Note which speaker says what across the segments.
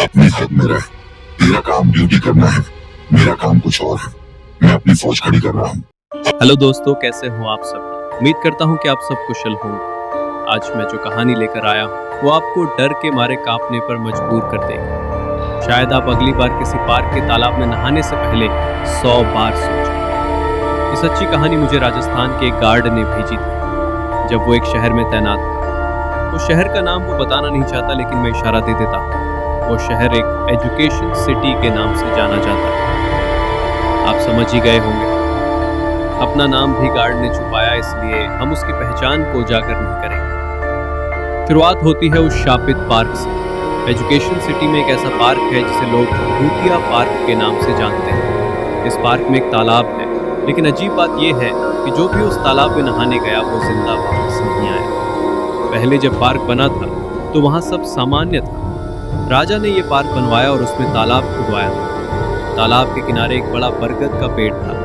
Speaker 1: अपने हद में रह। तेरा काम ड्यूटी करना है, मेरा काम कुछ और है। मैं अपनी फौज खड़ी कर रहा हूँ।
Speaker 2: हेलो दोस्तों, कैसे हो आप सब। उम्मीद करता हूँ कि आप सब कुशल होंगे। आज मैं जो कहानी लेकर आया हूँ वो आपको डर के मारे कांपने पर मजबूर कर देगी। शायद आप अगली बार किसी पार्क के तालाब में नहाने से पहले 100 बार सोचें। ये सच्ची कहानी मुझे राजस्थान के एक गार्ड ने भेजी थी जब वो एक शहर में तैनात था। वो शहर का नाम वो बताना नहीं चाहता, लेकिन मैं इशारा दे देता हूँ। वो शहर एक एजुकेशन सिटी के नाम से जाना जाता है। आप समझ ही गए होंगे। अपना नाम भी गार्ड ने छुपाया, इसलिए हम उसकी पहचान को उजागर नहीं करेंगे। शुरुआत होती है उस शापित पार्क से। एजुकेशन सिटी में एक ऐसा पार्क है जिसे लोग भूतिया पार्क के नाम से जानते हैं। इस पार्क में एक तालाब है, लेकिन अजीब बात यह है कि जो भी उस तालाब में नहाने गया वो जिंदा वापस नहीं आया। पहले जब पार्क बना था तो वहाँ सब सामान्य था। राजा ने ये पार्क बनवाया और उसमें तालाब खुदवाया था। तालाब के किनारे एक बड़ा बरगद का पेड़ था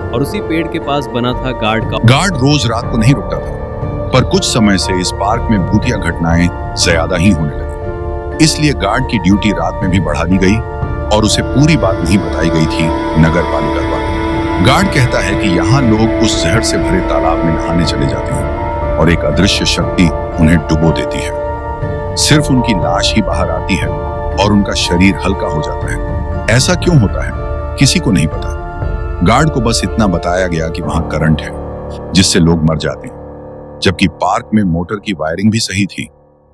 Speaker 2: और उसी पेड़ के पास बना था
Speaker 3: गार्ड रोज रात को नहीं रुकता था, पर कुछ समय से इस पार्क में भूतिया घटनाएं ज्यादा ही होने लगी। इसलिए गार्ड की ड्यूटी रात में भी बढ़ा दी गई और उसे पूरी बात नहीं बताई गई थी नगर पालिका द्वारा। गार्ड कहता है कि यहाँ लोग उस जहर से भरे तालाब में नहाने चले जाते हैं और एक अदृश्य शक्ति उन्हें डुबो देती है। सिर्फ उनकी लाश ही बाहर आती है और उनका शरीर हल्का हो जाता है। ऐसा क्यों होता है किसी को नहीं पता। गार्ड को बस इतना बताया गया कि वहां करंट है जिससे लोग मर जाते हैं, जबकि पार्क में मोटर की वायरिंग भी सही थी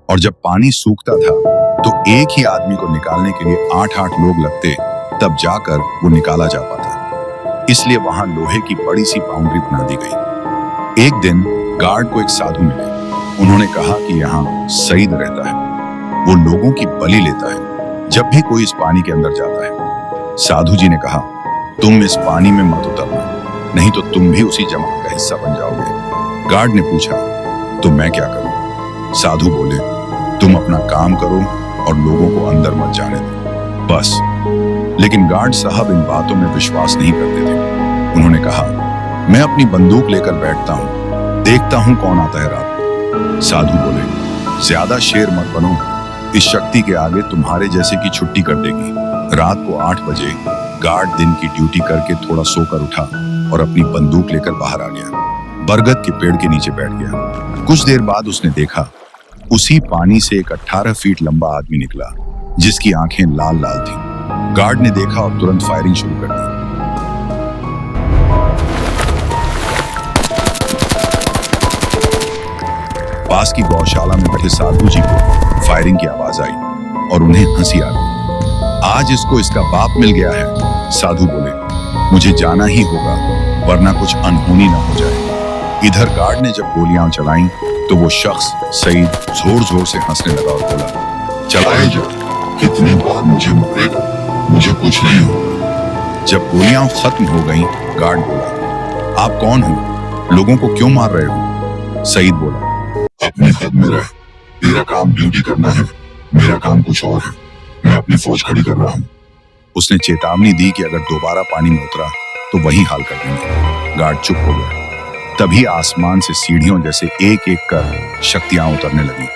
Speaker 3: और जब पानी सूखता था तो एक ही आदमी को निकालने के लिए 8-8 लोग लगते, तब जाकर वो निकाला जा पाता। इसलिए वहां लोहे की बड़ी सी बाउंड्री बना दी गई। एक दिन गार्ड को एक साधु मिले। उन्होंने कहा कि यहाँ सईद रहता है। वो लोगों की बलि लेता है जब भी कोई इस पानी के अंदर जाता है। साधु जी ने कहा, तुम इस पानी में मत उतरना, नहीं तो तुम भी उसी जमात का हिस्सा बन जाओगे। गार्ड ने पूछा, तो मैं क्या करूं? साधु बोले, तुम अपना काम करो और लोगों को अंदर मत जाने दो, बस। लेकिन गार्ड साहब इन बातों में विश्वास नहीं करते थे। उन्होंने कहा, मैं अपनी बंदूक लेकर बैठता हूं, देखता हूं कौन आता है रात। साधु बोले, ज्यादा शेर मत बनो, इस शक्ति के आगे तुम्हारे जैसे की छुट्टी कर देगी। रात को 8 बजे गार्ड दिन की ड्यूटी करके थोड़ा सोकर उठा और अपनी बंदूक लेकर बाहर आ गया। बरगद के पेड़ के नीचे बैठ गया। कुछ देर बाद उसने देखा, उसी पानी से एक 18 फीट लंबा आदमी निकला जिसकी आंखें लाल लाल थीं। गार्ड ने देखा और तुरंत फायरिंग शुरू कर दी। पास की गौशाला में बैठे साधु जी को फायरिंग की आवाज आई और उन्हें हंसी आ गई। आज इसको इसका बाप मिल गया है। साधु बोले, मुझे जाना ही होगा वरना कुछ अनहोनी ना हो जाए। इधर गार्ड ने जब गोलियां चलाईं तो वो शख्स सईद जोर जोर से हंसने लगा और बोला,
Speaker 1: चलाए जा, कितनी बार मुझे मारेगा, मुझे कुछ नहीं होगा।
Speaker 3: जब गोलियां खत्म हो गईं, गार्ड बोला, आप कौन हो? लोगों को क्यों मार रहे हो? सईद बोला,
Speaker 1: अपने हद में रह। तेरा काम ड्यूटी करना है, मेरा काम कुछ और है। मैं अपनी फौज खड़ी कर रहा हूँ।
Speaker 3: उसने चेतावनी दी कि अगर दोबारा पानी में उतरा तो वही हाल कर देंगे। गार्ड चुप हो गया। तभी आसमान से सीढ़ियों जैसे एक एक कर शक्तियां उतरने लगी।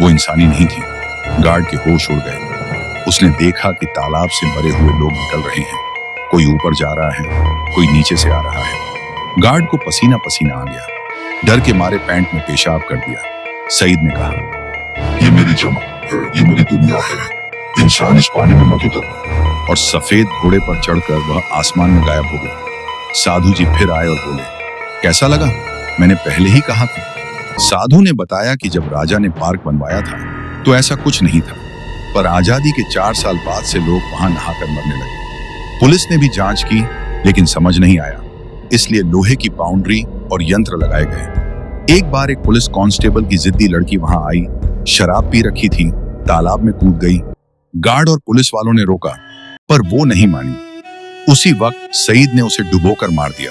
Speaker 3: वो इंसानी नहीं थी। गार्ड के होश उड़ गए। उसने देखा कि तालाब से मरे हुए लोग निकल रहे हैं। कोई ऊपर जा रहा है, कोई नीचे से आ रहा है। गार्ड को पसीना पसीना आ गया। डर के मारे पैंट में पेशाब कर दिया। सईद ने कहा,
Speaker 1: ये मेरी जमात है, ये मेरी दुनिया है, इंसान इस पानी में मत उतरना।
Speaker 3: और सफेद घोड़े पर चढ़कर वह आसमान में गायब हो गया। साधु जी फिर आए और बोले, कैसा लगा? मैंने पहले ही कहा था। साधु ने बताया कि जब राजा ने पार्क बनवाया था तो ऐसा कुछ नहीं था, पर आजादी के 4 साल बाद से लोग वहां नहाकर मरने लगे। पुलिस ने भी जांच की लेकिन समझ नहीं आया, इसलिए लोहे की बाउंड्री और यंत्र लगाए गए। एक बार एक पुलिस कांस्टेबल की जिद्दी लड़की वहां आई, शराब पी रखी थी, तालाब में कूद गई। गार्ड और पुलिस वालों ने रोका पर वो नहीं मानी। उसी वक्त सईद ने उसे डुबोकर मार दिया।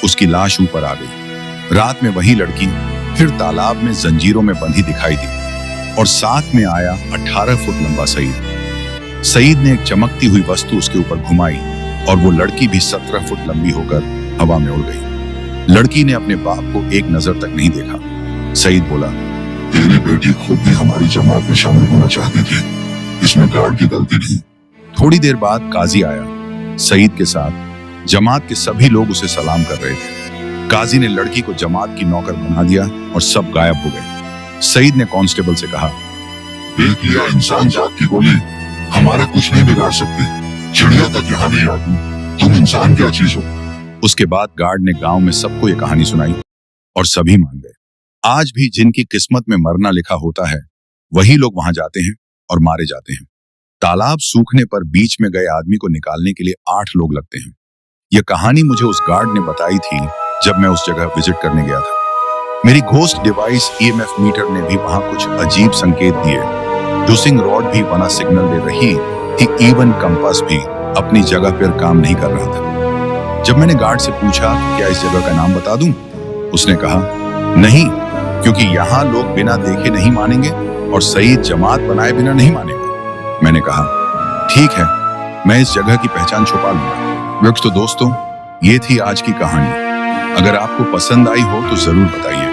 Speaker 3: उसकी लाश ऊपर आ गई। रात में वही लड़की फिर तालाब में जंजीरों में बंधी दिखाई दी और साथ में आया 18 फुट लंबा सईद। सईद ने एक चमकती हुई वस्तु उसके ऊपर घुमाई और वो लड़की भी 17 फुट लंबी होकर हवा में उड़ गई। लड़की ने अपने बाप को एक नजर तक नहीं देखा। सईद बोला,
Speaker 1: तेरी बेटी खुद भी हमारी जमात में शामिल होना चाहती थी, इसमें गार्ड की गलती नहीं।
Speaker 3: थोड़ी देर बाद काजी आया सईद के साथ। जमात के सभी लोग उसे सलाम कर रहे थे। काजी ने लड़की को जमात की नौकर बना दिया और सब गायब हो गए। सईद ने कांस्टेबल से कहा,
Speaker 1: दिल किया इंसान जात की बोली हमारा कुछ नहीं बिगाड़ सकती। चिड़िया तक यहाँ नहीं आती, तुम इंसान क्या चीज हो।
Speaker 3: उसके बाद गार्ड ने गांव में सबको ये कहानी सुनाई और सभी मान गए। आज भी जिनकी किस्मत में मरना लिखा होता है वही लोग वहां जाते हैं और मारे जाते हैं। तालाब सूखने पर बीच में गए आदमी को निकालने के लिए 8 लोग लगते हैं। यह कहानी मुझे उस गार्ड ने बताई थी जब मैं उस जगह विजिट करने गया था। मेरी घोस्ट डिवाइस ईएमएफ मीटर ने भी वहां कुछ अजीब संकेत दिए। डूसिंग रॉड भी बना सिग्नल दे रही थी। इवन कंपास भी अपनी जगह पर काम नहीं कर रहा था। जब मैंने गार्ड से पूछा कि क्या इस जगह का नाम बता दूं, उसने कहा नहीं, क्योंकि यहाँ लोग बिना देखे नहीं मानेंगे और सईद जमात बनाए बिना नहीं मानेगा। मैंने कहा ठीक है, मैं इस जगह की पहचान छुपा लूंगा। तो दोस्तों, ये थी आज की कहानी। अगर आपको पसंद आई हो तो जरूर बताइए।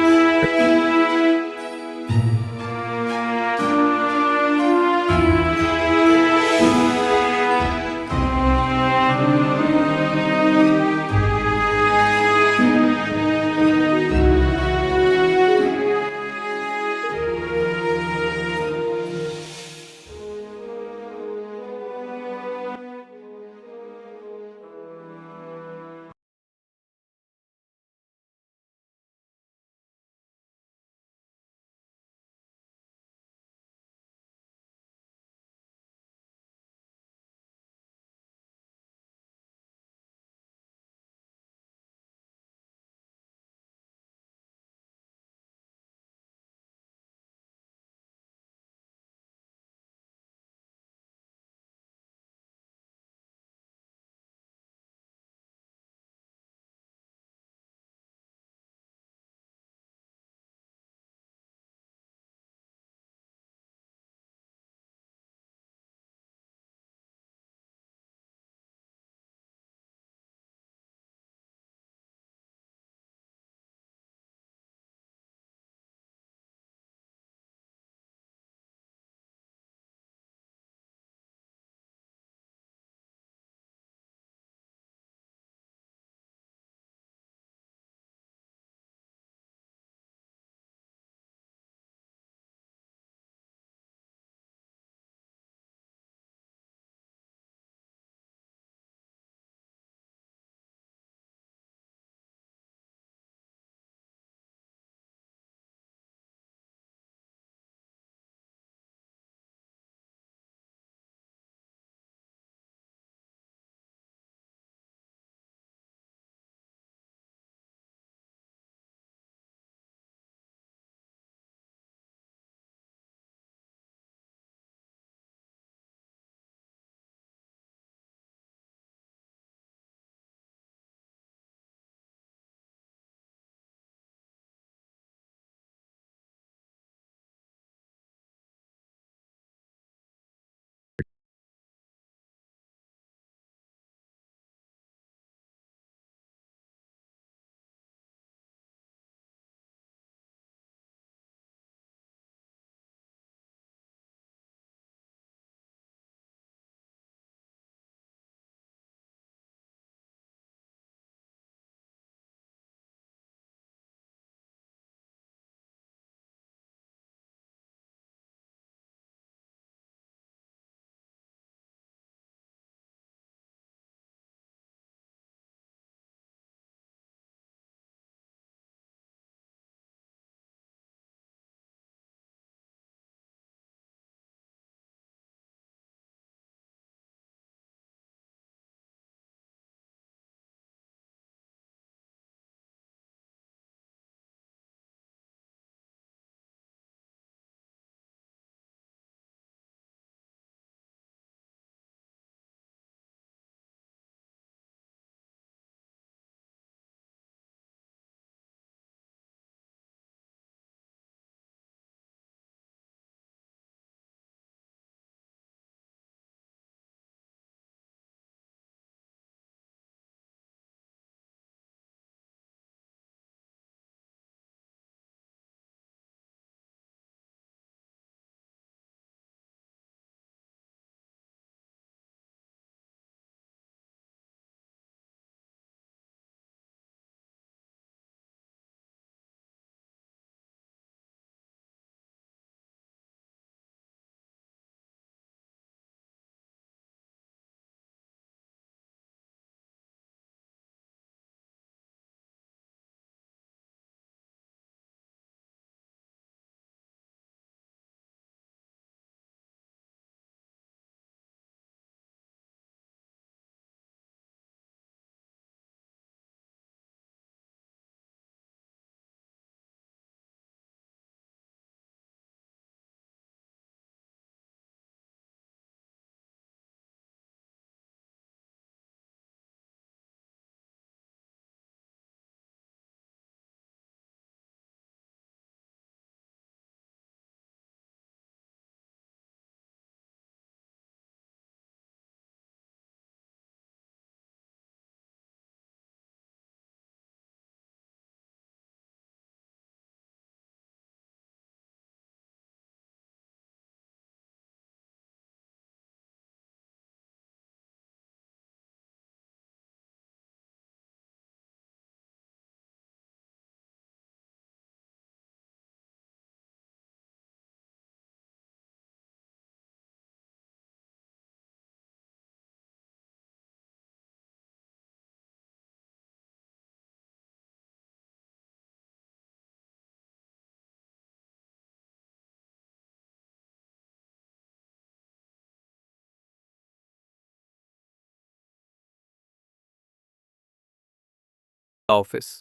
Speaker 2: ऑफिस।